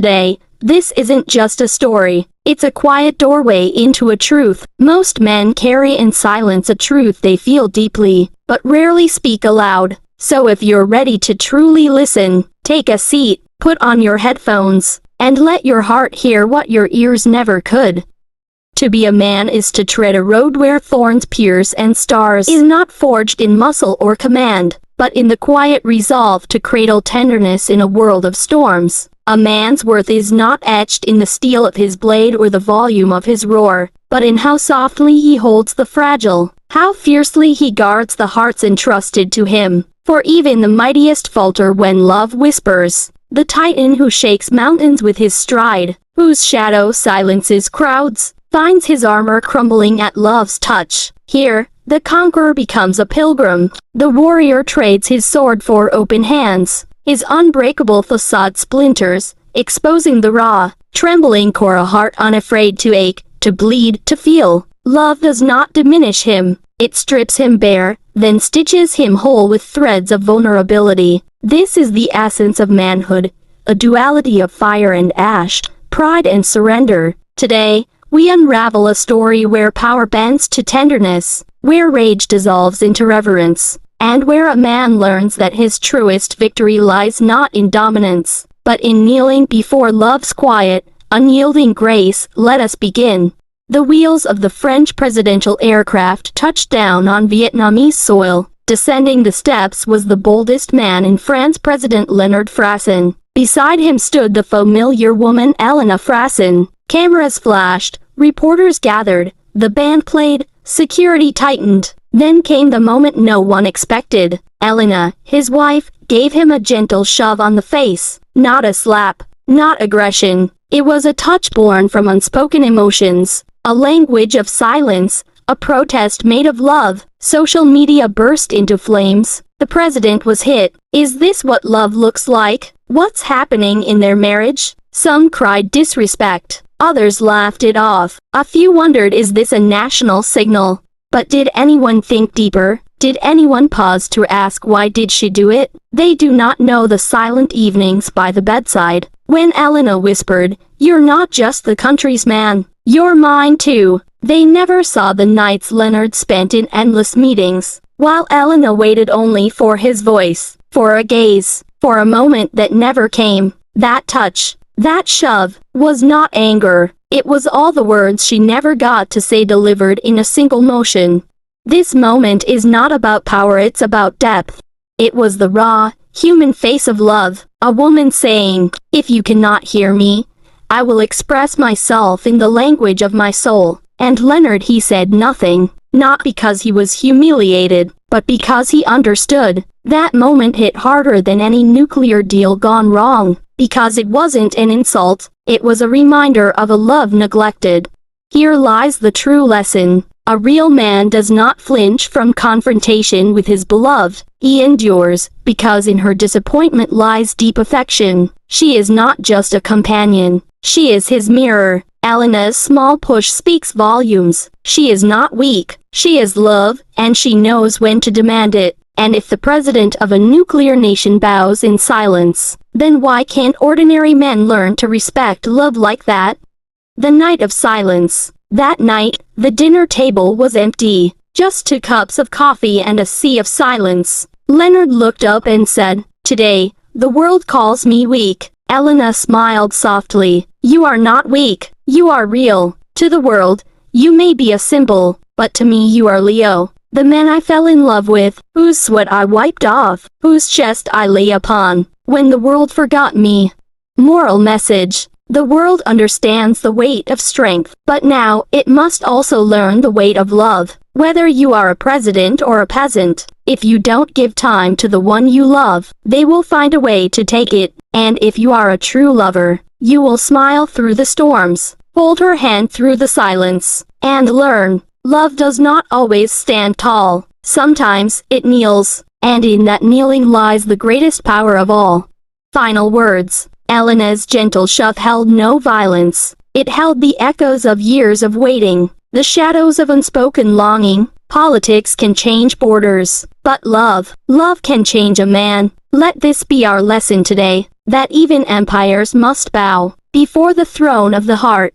today. This isn't just a story. It's a quiet doorway into a truth. Most men carry in silence a truth they feel deeply, but rarely speak aloud. So if you're ready to truly listen, take a seat, put on your headphones, and let your heart hear what your ears never could. To be a man is to tread a road where thorns pierce and stars is not forged in muscle or command, but in the quiet resolve to cradle tenderness in a world of storms. A man's worth is not etched in the steel of his blade or the volume of his roar, but in how softly he holds the fragile, how fiercely he guards the hearts entrusted to him. For even the mightiest falter when love whispers. The titan who shakes mountains with his stride, whose shadow silences crowds, finds his armor crumbling at love's touch. Here, the conqueror becomes a pilgrim. The warrior trades his sword for open hands. His unbreakable facade splinters, exposing the raw, trembling core, a heart unafraid to ache, to bleed, to feel. Love does not diminish him. It strips him bare, then stitches him whole with threads of vulnerability. This is the essence of manhood, a duality of fire and ash, pride and surrender. Today, we unravel a story where power bends to tenderness, where rage dissolves into reverence, and where a man learns that his truest victory lies not in dominance, but in kneeling before love's quiet, unyielding grace. Let us begin. The wheels of the French presidential aircraft touched down on Vietnamese soil. Descending the steps was the boldest man in France, President Leonard Frasson. Beside him stood the familiar woman Elena Frasson. Cameras flashed, reporters gathered, the band played, security tightened. Then came the moment no one expected. Elena, his wife, gave him a gentle shove on the face. Not a slap, not aggression. It was a touch born from unspoken emotions. A language of silence, a protest made of love. Social media burst into flames. The president was hit. Is this what love looks like? What's happening in their marriage? Some cried disrespect. Others laughed it off. A few wondered, is this a national signal? But did anyone think deeper? Did anyone pause to ask, why did she do it? They do not know the silent evenings by the bedside, when Elena whispered, "You're not just the country's man. You're mine too." They never saw the nights Leonard spent in endless meetings, while Elena waited only for his voice, for a gaze, for a moment that never came. That touch, that shove, was not anger. It was all the words she never got to say delivered in a single motion. This moment is not about power, it's about depth. It was the raw, human face of love, a woman saying, "If you cannot hear me, I will express myself in the language of my soul." And Leonard, he said nothing, not because he was humiliated, but because he understood. That moment hit harder than any nuclear deal gone wrong, because it wasn't an insult, it was a reminder of a love neglected. Here lies the true lesson. A real man does not flinch from confrontation with his beloved. He endures, because in her disappointment lies deep affection. She is not just a companion. She is his mirror. Elena's small push speaks volumes. She is not weak. She is love, and she knows when to demand it. And if the president of a nuclear nation bows in silence, then why can't ordinary men learn to respect love like that? The night of silence. That night, the dinner table was empty. Just 2 cups of coffee and a sea of silence. Leonard looked up and said, "Today, the world calls me weak." Elena smiled softly. "You are not weak. You are real. To the world, you may be a symbol, but to me you are Leo. The man I fell in love with, whose sweat I wiped off, whose chest I lay upon, when the world forgot me." Moral message. The world understands the weight of strength, but now it must also learn the weight of love. Whether you are a president or a peasant, if you don't give time to the one you love, they will find a way to take it. And if you are a true lover, you will smile through the storms, hold her hand through the silence, and learn. Love does not always stand tall. Sometimes it kneels, and in that kneeling lies the greatest power of all. Final words. Elena's gentle shove held no violence. It held the echoes of years of waiting, the shadows of unspoken longing. Politics can change borders, but love can change a man. Let this be our lesson today. that even empires must bow before the throne of the heart.